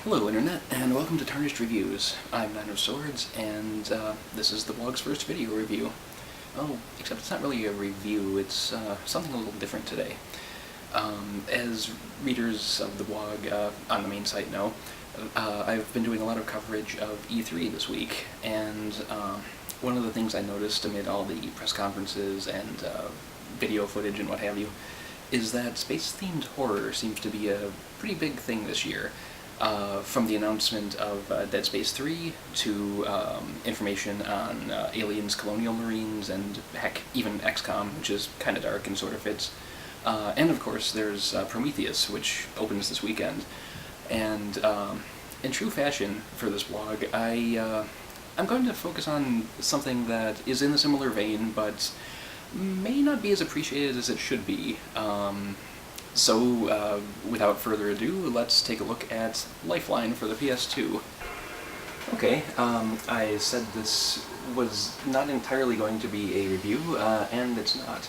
Hello Internet, and welcome to Tarnished Reviews. I'm Nine of Swords, and this is the blog's first video review. Oh, except it's not really a review, it's something a little different today. As readers of the blog on the main site know, I've been doing a lot of coverage of E3 this week, and one of the things I noticed amid all the press conferences and video footage and what have you is that space-themed horror seems to be a pretty big thing this year. From the announcement of Dead Space 3 to information on Aliens, Colonial Marines, and heck, even XCOM, which is kind of dark and sort of fits. And of course there's Prometheus, which opens this weekend. And in true fashion for this blog, I'm going to focus on something that is in a similar vein, but may not be as appreciated as it should be. So, without further ado, let's take a look at Lifeline for the PS2. Okay, I said this was not entirely going to be a review, and it's not.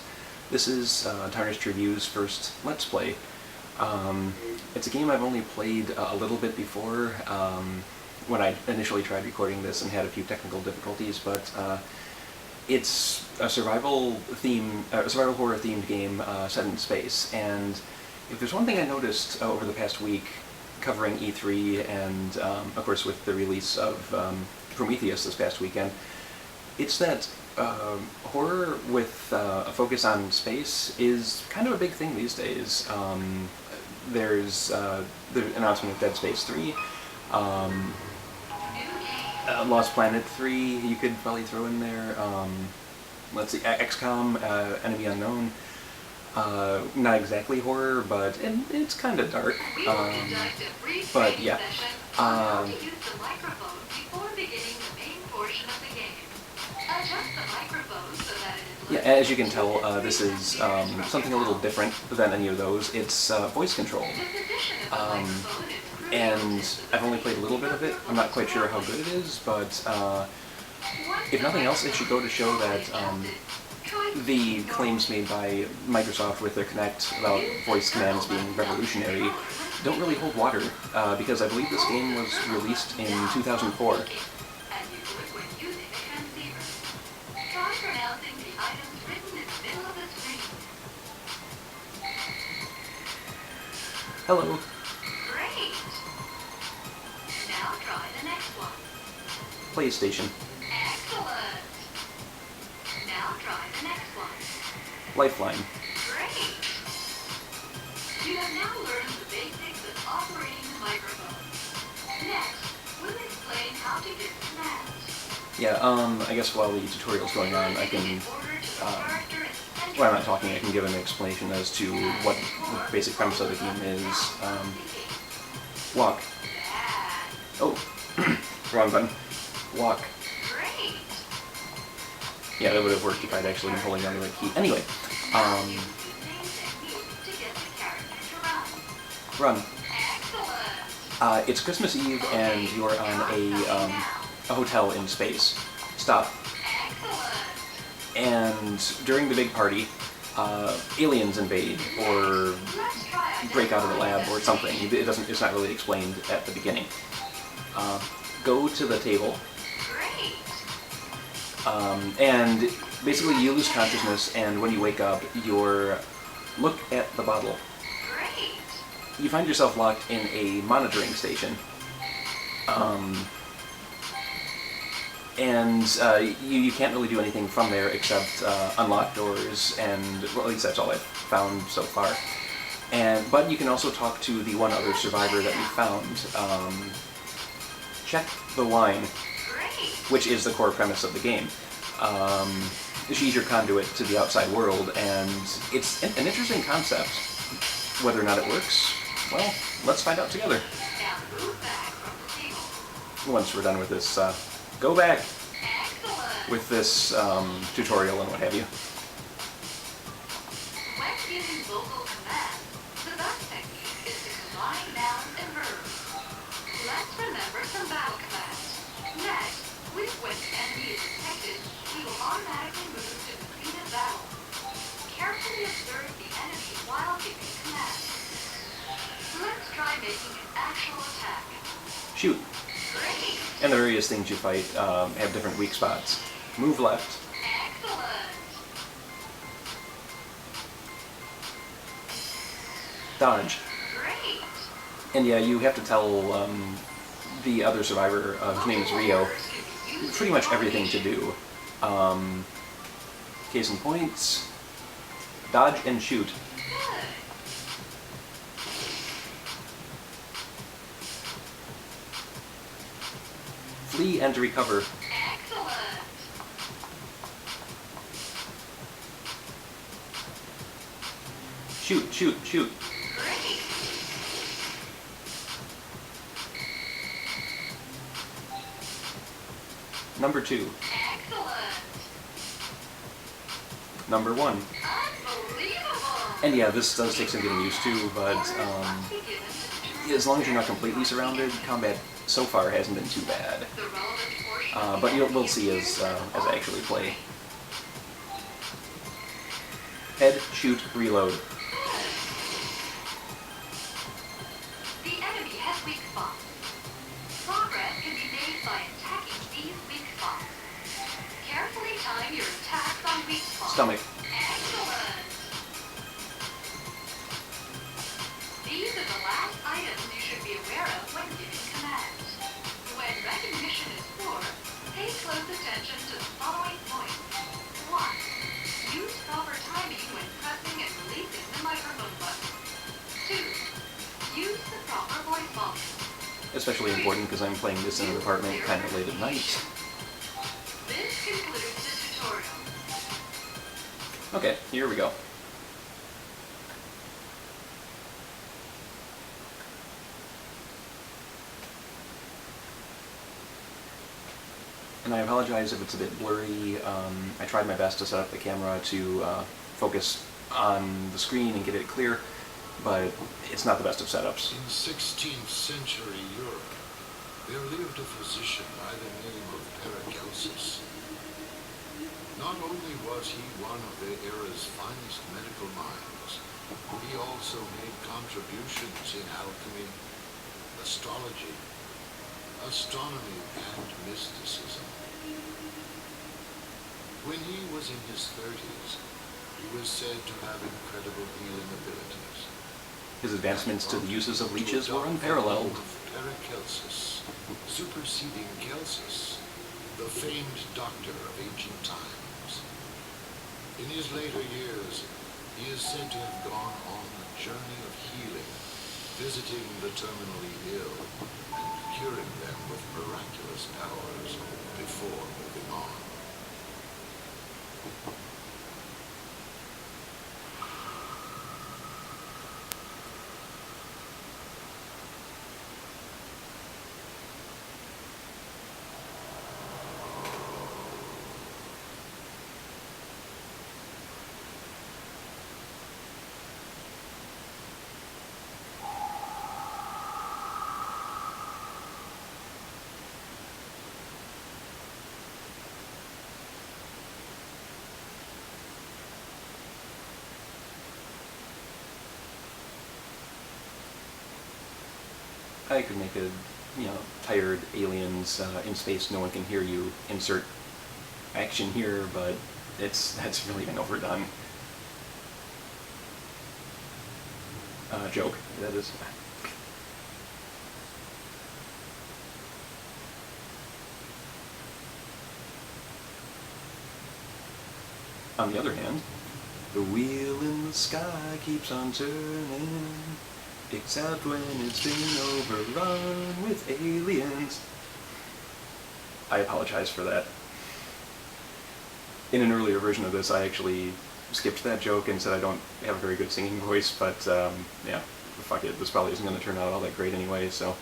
This is Tarnished Review's first Let's Play. It's a game I've only played a little bit before, when I initially tried recording this and had a few technical difficulties, but it's a survival horror themed game set in space, and if there's one thing I noticed over the past week covering E3 and of course with the release of Prometheus this past weekend, it's that horror with a focus on space is kind of a big thing these days. There's the announcement of Dead Space 3, Lost Planet 3 you could probably throw in there, let's see, XCOM, Enemy Unknown. Not exactly horror, but it's kind of dark. But yeah. Yeah, as you can tell, this is something a little different than any of those. It's voice control. And I've only played a little bit of it. I'm not quite sure how good it is, but if nothing else, it should go to show that the claims made by Microsoft with their Kinect about voice commands being revolutionary don't really hold water, because I believe this game was released in 2004. Hello. Great. Now try the next one. PlayStation. Excellent. Now try the next one. Lifeline. Great. You have now learned the basics of operating the microphone. Next, we'll explain how to get commands. Yeah, I guess while the tutorial's going on, I can, when I'm not talking, I can give an explanation as to what the basic premise of the game is. Walk. Oh, wrong button. Walk. Great. Yeah, that would have worked if I'd actually been holding down the right key. Anyway, run. Excellent. It's Christmas Eve and you're on a hotel in space. Stop. Excellent. And during the big party, aliens invade or break out of the lab or something. It's not really explained at the beginning. Go to the table. Great. And basically you lose consciousness, and when you wake up, look at the bottle. Great. You find yourself locked in a monitoring station. And you can't really do anything from there except unlock doors, and well, at least that's all I've found so far. But you can also talk to the one other survivor that you found. Check the wine, Great. which is the core premise of the game. She's your conduit to the outside world, and it's an interesting concept. Whether or not it works, well, let's find out together. Now move back from the table. Once we're done with this, go back Excellent. with this tutorial and what have you. When giving vocal commands, the best technique is to combine nouns and verbs. Let's remember some battle commands. Next, when the enemy is detected, we will automatically move to completed battle. Carefully observe the enemy while giving commands. Let's try making an actual attack. shoot. Great. And the various things you fight have different weak spots. Move left. Excellent. Dodge. Great. And yeah, you have to tell the other survivor, whose name is Rio, pretty much everything to do. Case in points, dodge and shoot. Good. Flee and recover. Excellent. Shoot, shoot, shoot. Great. Number 2. Excellent. Number 1. Unbelievable. And yeah, this does take some getting used to, but as long as you're not completely surrounded, combat so far hasn't been too bad. The relevant portion. But we'll see as I actually play. Head, shoot, reload. The enemy has weak spots. Progress can be made by attacking these weak spots. Carefully time your attacks on weak spots. Stomach. Excellent. These are the last items you should be aware of when giving commands. When recognition is poor, pay close attention to the following points. 1. Use proper timing when pressing and releasing the microphone button. 2. Use the proper voice volume. Especially important because I'm playing this in an apartment kind of late at night. This concludes the tutorial. Okay, here we go. And I apologize if it's a bit blurry. I tried my best to set up the camera to focus on the screen and get it clear, but it's not the best of setups. In 16th century Europe, there lived a physician by the name of Paracelsus. Not only was he one of the era's finest medical minds, he also made contributions in alchemy, astrology, astronomy, and mysticism. When he was in his 30s, he was said to have incredible healing abilities. His advancements to the uses of leeches were unparalleled. Paracelsus, superseding Celsus, the famed doctor of ancient times. In his later years, he is said to have gone on a journey of healing, visiting the terminally ill and curing them with miraculous powers before moving on. I could make a, tired aliens in space, no one can hear you, insert action here, but that's really been overdone. Joke, that is. On the other hand, the wheel in the sky keeps on turning, except when it's been overrun with aliens. I apologize for that. In an earlier version of this, I actually skipped that joke and said I don't have a very good singing voice, but yeah, fuck it, this probably isn't going to turn out all that great anyway, so.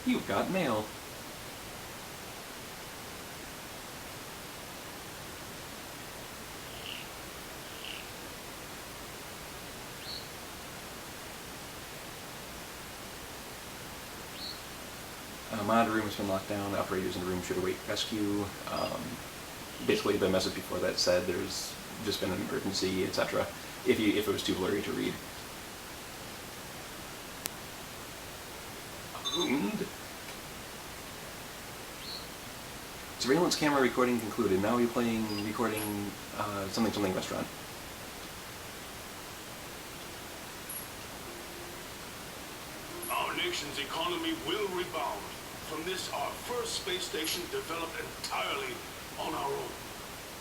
You've got mail. command room has been locked down. Operators in the room should await rescue. Basically, the message before that said there's just been an emergency, etc. If it was too blurry to read. Surveillance camera recording concluded. Now we're playing recording something restaurant. Our nation's economy will rebound from this, our first space station developed entirely on our own.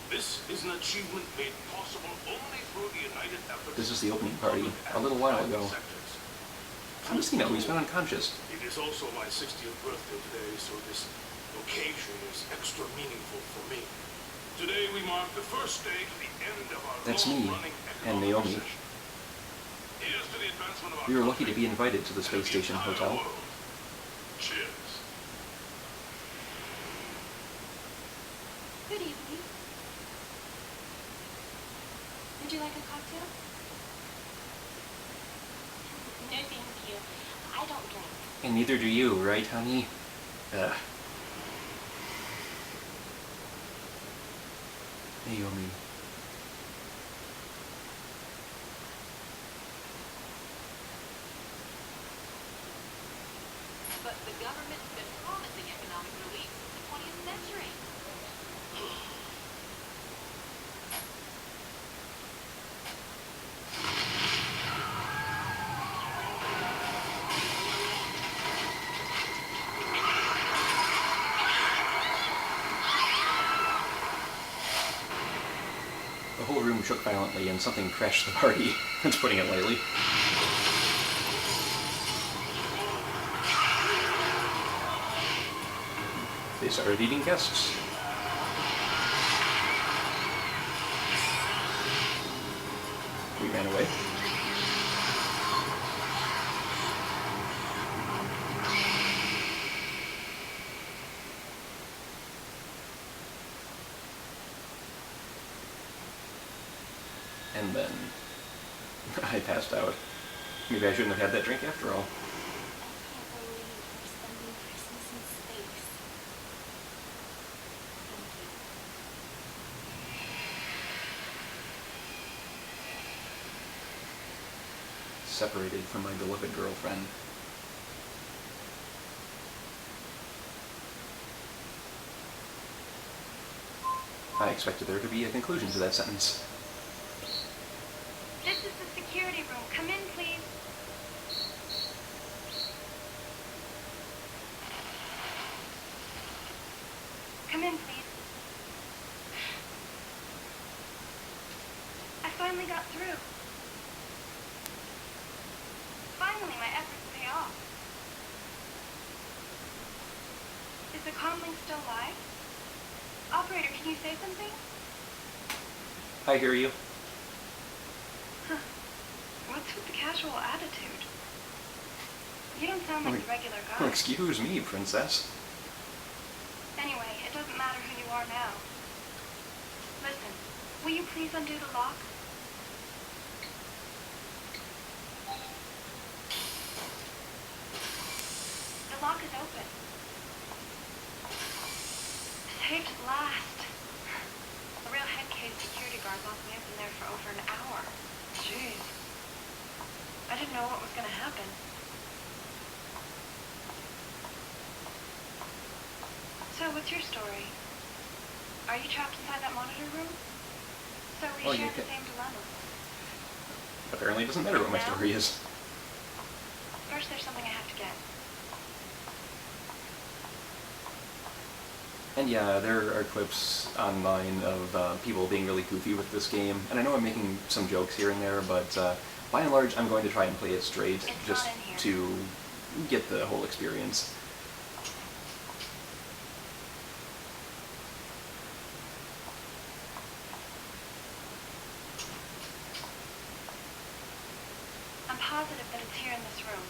This is an achievement made possible only through the united efforts. This is the opening party a little while ago. How does he know? He's been unconscious. It is also my 60th birthday today, so this occasion is extra meaningful for me. Today we mark the first day to the end of our That's me long-running and economic Naomi. recession. Here's to the advancement of our We were lucky to country be invited to the and space station entire hotel. world. Cheers. Good evening. Would you like a cocktail? No, thank you. I don't drink. And neither do you, right, honey? Ugh. Naomi. But the government's been promising economic relief since the 20th century. The whole room shook violently and something crashed the party. That's putting it lightly. They started eating guests. We ran away. And then I passed out. Maybe I shouldn't have had that drink after all. I can't believe we're spending Christmas in space. Thank you. Separated from my beloved girlfriend. I expected there to be a conclusion to that sentence. This is the security room. Come in, please. Come in, please. I finally got through. Finally, my efforts pay off. Is the comlink still live? Operator, can you say something? I hear you. Huh. What's with the casual attitude? You don't sound like the regular guy. Excuse me, princess. Anyway, it doesn't matter who you are now. Listen, will you please undo the lock? The lock is open. Saved at last. A real head case security guard locked me up in there for over an hour. Jeez. I didn't know what was going to happen. So, what's your story? Are you trapped inside that monitor room? So we Well, share you the ca- same dilemma. Apparently it doesn't matter what my story is. First, there's something I have to get. And yeah, there are clips online of people being really goofy with this game, and I know I'm making some jokes here and there, but by and large, I'm going to try and play it straight, It's just not in here. to get the whole experience. I'm positive that it's here in this room.